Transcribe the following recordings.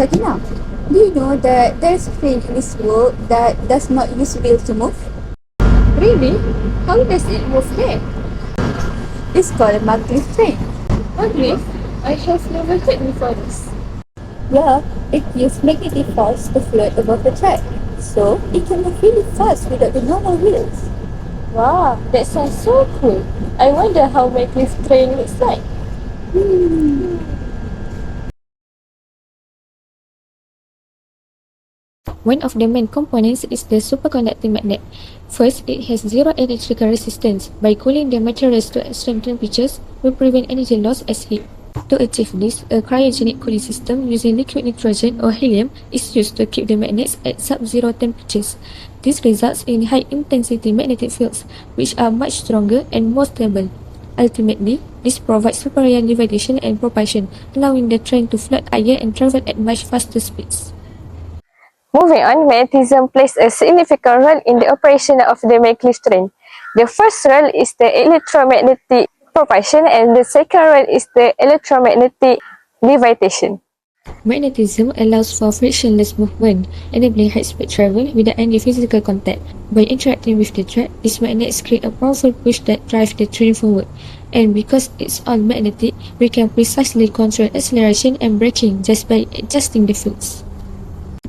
Sakina, do you know that there's a train in this world that does not use wheels to move? Really? How does it move there? It's called a Maglev train. Maglev? I have never heard before this. Yeah, it uses magnetic force to float above the track, so it can move really fast without the normal wheels. Wow, that sounds so cool. I wonder how Maglev train looks like. One of the main components is the superconducting magnet. First, it has zero electrical resistance. By cooling the materials to extreme temperatures, we prevent energy loss as heat. To achieve this, a cryogenic cooling system using liquid nitrogen or helium is used to keep the magnets at sub-zero temperatures. This results in high-intensity magnetic fields, which are much stronger and more stable. Ultimately, this provides superior levitation and propulsion, allowing the train to float higher and travel at much faster speeds. Moving on, magnetism plays a significant role in the operation of the Maglev train. The first role is the electromagnetic propulsion, and the second role is the electromagnetic levitation. Magnetism allows for frictionless movement, enabling high-speed travel without any physical contact. By interacting with the track, these magnets create a powerful push that drives the train forward. And because it's all magnetic, we can precisely control acceleration and braking just by adjusting the fields.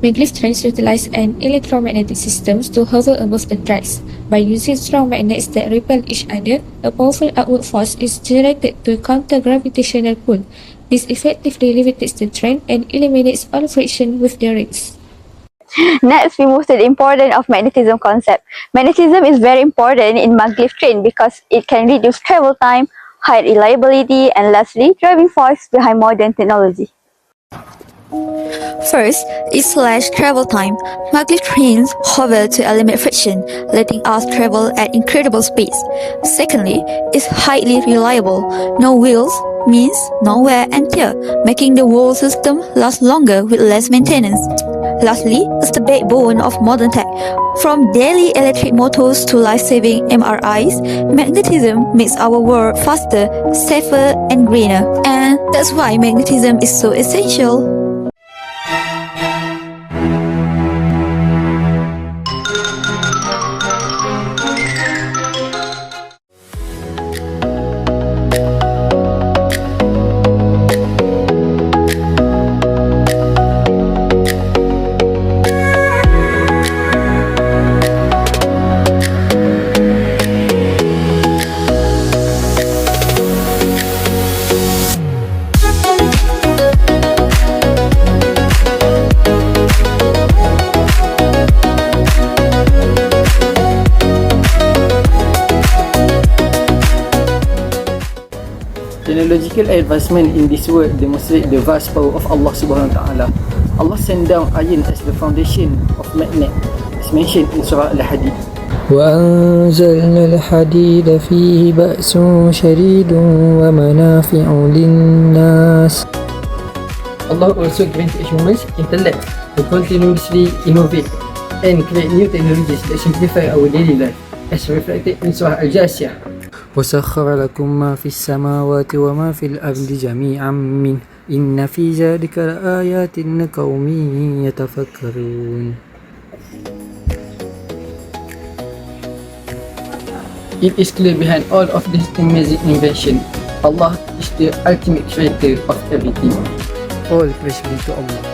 Maglev trains utilize an electromagnetic system to hover above the tracks. By using strong magnets that repel each other, a powerful outward force is generated to counter gravitational pull. This effectively levitates the train and eliminates all friction with the rails. Next, we move to the importance of magnetism concept. Magnetism is very important in Maglev train because it can reduce travel time, high reliability, and lastly, driving force behind modern technology. First is travel time. Maglev trains hover to eliminate friction, letting us travel at incredible speeds. Secondly, is highly reliable. No wheels means no wear and tear, making the whole system last longer with less maintenance. Lastly, is the backbone of modern tech. From daily electric motors to life-saving MRIs, magnetism makes our world faster, safer, and greener. And that's why magnetism is so essential. Technological advancement in this world demonstrate the vast power of Allah Subhanahu Wa Taala. Allah sent down iron as the foundation of magnet, as mentioned in Surah Al-Hadid. وأنزلنا الحديد فيه بأس شديد ومنافع للناس. Allah also granted humans intellect to continuously innovate and create new technologies that simplify our daily life, as reflected in Surah Al-Jasiyah. وسخر لكم ما في السماوات وما في الأرض جميعا منه إن في ذلك لآيات لقوم يتفكرون. It is clear behind all of this amazing invention, Allah is the ultimate creator of everything. All praise be to Allah.